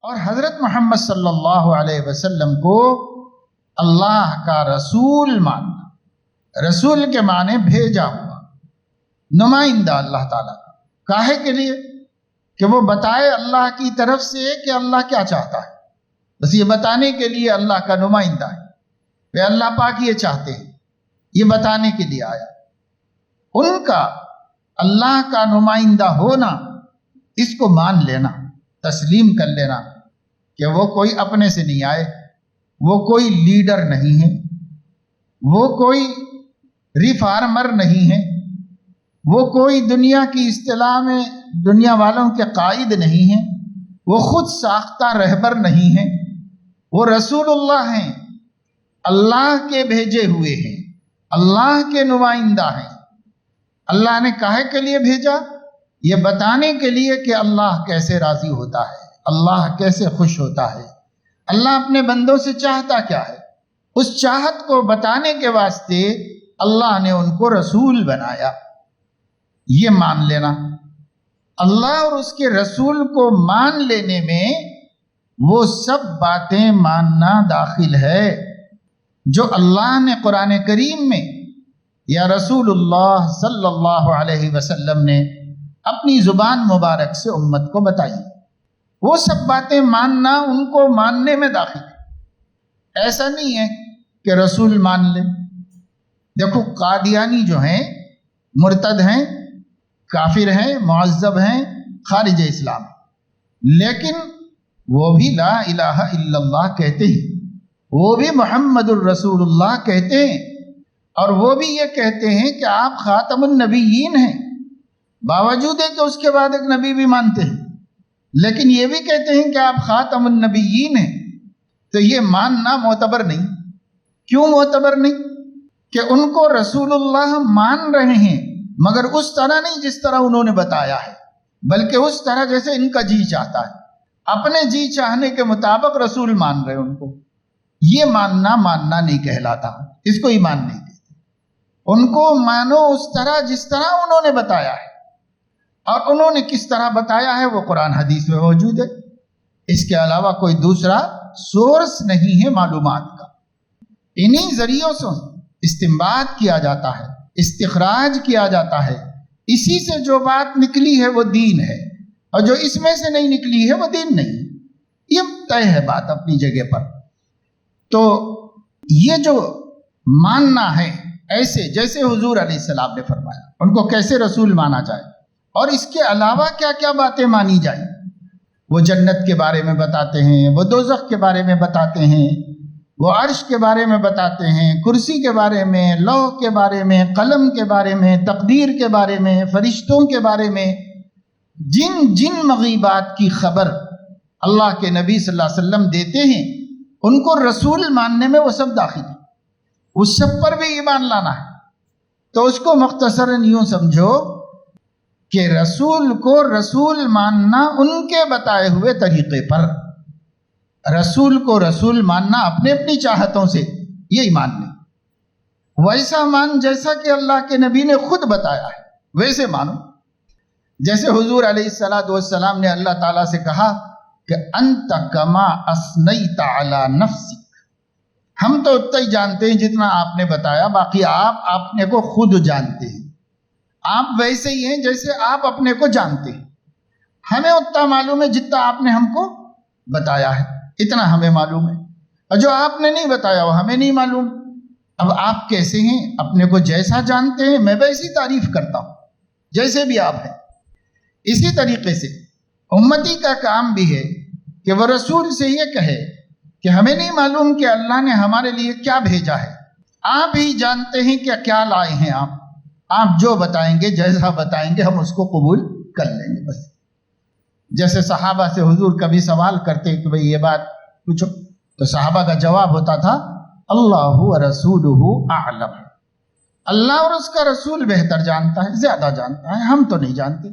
اور حضرت محمد صلی اللہ علیہ وسلم کو اللہ کا رسول ماننا، رسول کے معنی بھیجا ہوا، نمائندہ اللہ تعالیٰ کا، کاہے کے لیے کہ وہ بتائے اللہ کی طرف سے کہ اللہ کیا چاہتا ہے، بس یہ بتانے کے لیے اللہ کا نمائندہ ہے، وہ اللہ پاک یہ چاہتے ہیں، یہ بتانے کے لیے آیا۔ ان کا اللہ کا نمائندہ ہونا، اس کو مان لینا، تسلیم کر لینا کہ وہ کوئی اپنے سے نہیں آئے، وہ کوئی لیڈر نہیں ہے، وہ کوئی ریفارمر نہیں ہے، وہ کوئی دنیا کی اصطلاح میں دنیا والوں کے قائد نہیں ہے، وہ خود ساختہ رہبر نہیں ہے، وہ رسول اللہ ہیں، اللہ کے بھیجے ہوئے ہیں، اللہ کے نمائندہ ہیں۔ اللہ نے کاہے کے لیے بھیجا؟ یہ بتانے کے لیے کہ اللہ کیسے راضی ہوتا ہے، اللہ کیسے خوش ہوتا ہے، اللہ اپنے بندوں سے چاہتا کیا ہے، اس چاہت کو بتانے کے واسطے اللہ نے ان کو رسول بنایا۔ یہ مان لینا، اللہ اور اس کے رسول کو مان لینے میں وہ سب باتیں ماننا داخل ہے جو اللہ نے قرآن کریم میں یا رسول اللہ صلی اللہ علیہ وسلم نے اپنی زبان مبارک سے امت کو بتائی۔ وہ سب باتیں ماننا ان کو ماننے میں داخل ہے۔ ایسا نہیں ہے کہ رسول مان لیں۔ دیکھو قادیانی جو ہیں مرتد ہیں، کافر ہیں، معذب ہیں، خارج اسلام، لیکن وہ بھی لا الہ الا اللہ کہتے ہیں، وہ بھی محمد الرسول اللہ کہتے ہیں، اور وہ بھی یہ کہتے ہیں کہ آپ خاتم النبیین ہیں، باوجود ہے کہ اس کے بعد ایک نبی بھی مانتے ہیں، لیکن یہ بھی کہتے ہیں کہ آپ خاتم النبیین ہیں۔ تو یہ ماننا معتبر نہیں۔ کیوں معتبر نہیں؟ کہ ان کو رسول اللہ مان رہے ہیں، مگر اس طرح نہیں جس طرح انہوں نے بتایا ہے، بلکہ اس طرح جیسے ان کا جی چاہتا ہے، اپنے جی چاہنے کے مطابق رسول مان رہے ان کو۔ یہ ماننا نہیں کہلاتا، اس کو ایمان نہیں کہتے۔ ان کو مانو اس طرح جس طرح انہوں نے بتایا ہے، اور انہوں نے کس طرح بتایا ہے وہ قرآن حدیث میں موجود ہے، اس کے علاوہ کوئی دوسرا سورس نہیں ہے معلومات کا۔ انہی ذریعوں سے استنباط کیا جاتا ہے، استخراج کیا جاتا ہے، اسی سے جو بات نکلی ہے وہ دین ہے، اور جو اس میں سے نہیں نکلی ہے وہ دین نہیں۔ یہ طے ہے بات اپنی جگہ پر۔ تو یہ جو ماننا ہے ایسے جیسے حضور علیہ السلام نے فرمایا، ان کو کیسے رسول مانا جائے، اور اس کے علاوہ کیا کیا باتیں مانی جائیں۔ وہ جنت کے بارے میں بتاتے ہیں، وہ دوزخ کے بارے میں بتاتے ہیں، وہ عرش کے بارے میں بتاتے ہیں، کرسی کے بارے میں، لوح کے بارے میں، قلم کے بارے میں، تقدیر کے بارے میں، فرشتوں کے بارے میں، جن جن مغیبات کی خبر اللہ کے نبی صلی اللہ علیہ وسلم دیتے ہیں، ان کو رسول ماننے میں وہ سب داخل ہیں۔ اس سب پر بھی ایمان لانا ہے۔ تو اس کو مختصراً یوں سمجھو کہ رسول کو رسول ماننا ان کے بتائے ہوئے طریقے پر، رسول کو رسول ماننا اپنے اپنی چاہتوں سے، یہ ایمان نہیں۔ ویسا مان جیسا کہ اللہ کے نبی نے خود بتایا ہے ویسے مانو۔ جیسے حضور علیہ السلام نے اللہ تعالیٰ سے کہا کہ انت کما اثنیت علی نفسک، ہم تو اتنا ہی جانتے ہیں جتنا آپ نے بتایا، باقی آپ اپنے کو خود جانتے ہیں، آپ ویسے ہی ہیں جیسے آپ اپنے کو جانتے ہیں، ہمیں اتنا معلوم ہے جتنا آپ نے ہم کو بتایا ہے، اتنا ہمیں معلوم ہے، اور جو آپ نے نہیں بتایا وہ ہمیں نہیں معلوم۔ اب آپ کیسے ہیں؟ اپنے کو جیسا جانتے ہیں میں ویسی تعریف کرتا ہوں جیسے بھی آپ ہیں۔ اسی طریقے سے امتی کا کام بھی ہے کہ وہ رسول سے یہ کہے کہ ہمیں نہیں معلوم کہ اللہ نے ہمارے لیے کیا بھیجا ہے، آپ ہی جانتے ہیں کہ کیا لائے ہیں آپ جو بتائیں گے، جیسا بتائیں گے ہم اس کو قبول کر لیں گے بس۔ جیسے صحابہ سے حضور کبھی سوال کرتے کہ بھئی یہ بات پوچھو، تو صحابہ کا جواب ہوتا تھا اللہ ورسولہ اعلم، اللہ اور اس کا رسول بہتر جانتا ہے، زیادہ جانتا ہے، ہم تو نہیں جانتے۔